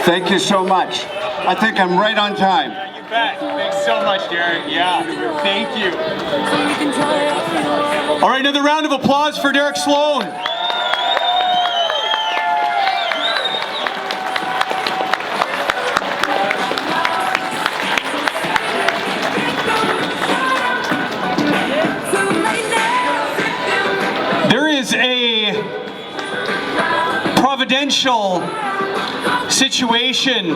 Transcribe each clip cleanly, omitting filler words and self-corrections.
Thank you so much. I think I'm right on time. You bet. Thanks so much, Derek. Yeah, thank you. All right, another round of applause for Derek Sloan. There is a providential situation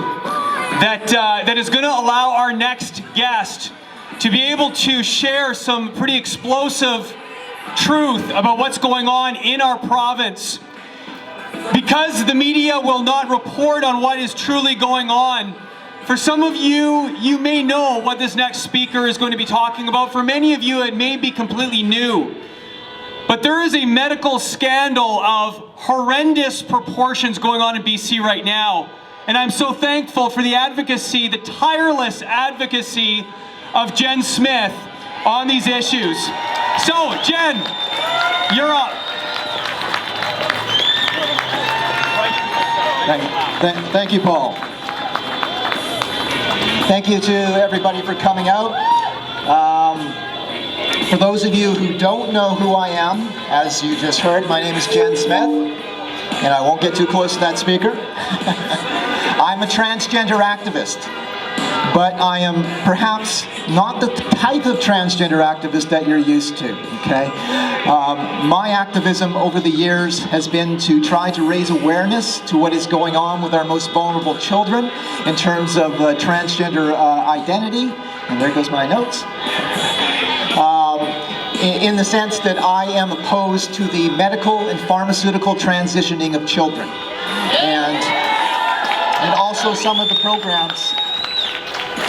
that is going to allow our next guest to be able to share some pretty explosive truth about what's going on in our province. Because the media will not report on what is truly going on, for some of you, you may know what this next speaker is going to be talking about. For many of you, it may be completely new. But there is a medical scandal of horrendous proportions going on in BC right now. And I'm so thankful for the advocacy, the tireless advocacy of Jen Smith on these issues. So, Jen, you're up. Thank you, Paul. Thank you to everybody for coming out. For those of you who don't know who I am, as you just heard, my name is Jen Smith, and I won't get too close to that speaker. I'm a transgender activist, but I am perhaps not the type of transgender activist that you're used to, okay? My activism over the years has been to try to raise awareness to what is going on with our most vulnerable children in terms of transgender identity, and there goes my notes. In the sense that I am opposed to the medical and pharmaceutical transitioning of children, and also some of the programs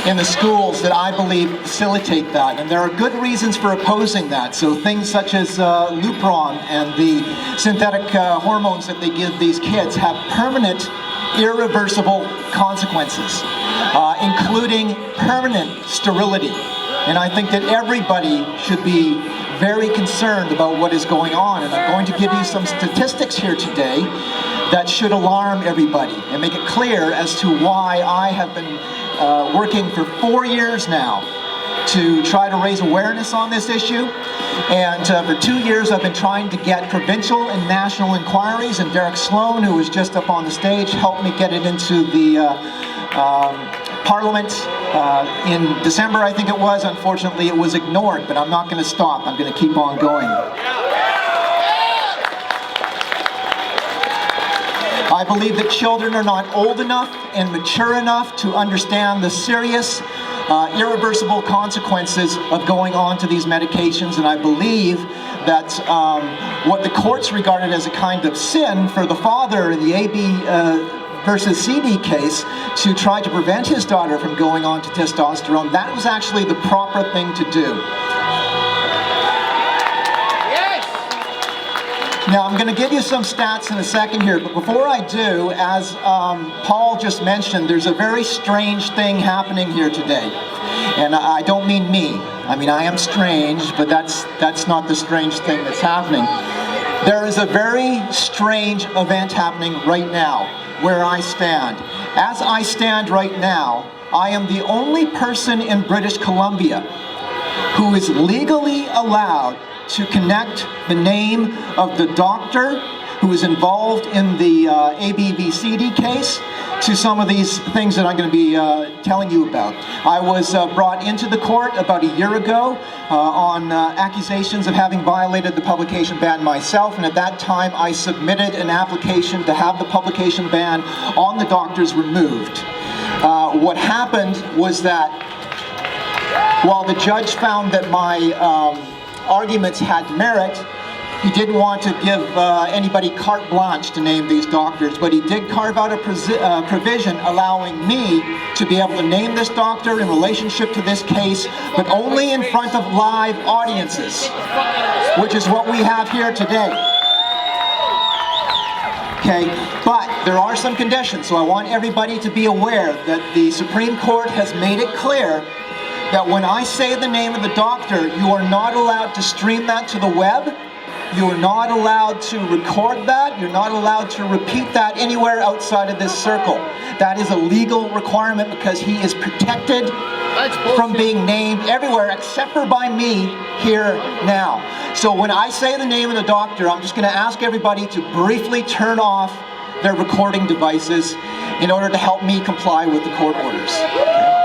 in the schools that I believe facilitate that. And there are good reasons for opposing that. So things such as Lupron and the synthetic hormones that they give these kids have permanent, irreversible consequences, including permanent sterility. And I think that everybody should be very concerned about what is going on. And I'm going to give you some statistics here today that should alarm everybody and make it clear as to why I have been working for 4 years now to try to raise awareness on this issue. And for 2 years I've been trying to get provincial and national inquiries, and Derek Sloan, who was just up on the stage, helped me get it into the Parliament in December, I think it was. Unfortunately, it was ignored, but I'm not going to stop. I'm going to keep on going. I believe that children are not old enough and mature enough to understand the serious, irreversible consequences of going on to these medications, and I believe that what the courts regarded as a kind of sin for the father in the AB versus CD case to try to prevent his daughter from going on to testosterone, that was actually the proper thing to do. Yes! Now I'm going to give you some stats in a second here, but before I do, as Paul just mentioned, there's a very strange thing happening here today. And I don't mean me. I mean, I am strange, but that's not the strange thing that's happening. There is a very strange event happening right now where I stand. As I stand right now, I am the only person in British Columbia who is legally allowed to connect the name of the doctor who is involved in the ABVCD case to some of these things that I'm going to be telling you about. I was brought into the court about a year ago on accusations of having violated the publication ban myself, and at that time I submitted an application to have the publication ban on the doctors removed. What happened was that while the judge found that my arguments had merit, he didn't want to give anybody carte blanche to name these doctors, but he did carve out a provision allowing me to be able to name this doctor in relationship to this case, but only in front of live audiences, which is what we have here today. Okay, but there are some conditions, so I want everybody to be aware that the Supreme Court has made it clear that when I say the name of the doctor, you are not allowed to stream that to the web, You're not allowed to record that. You're not allowed to repeat that anywhere outside of this circle. That is a legal requirement because he is protected from being named everywhere except for by me here now. So when I say the name of the doctor, I'm just going to ask everybody to briefly turn off their recording devices in order to help me comply with the court orders.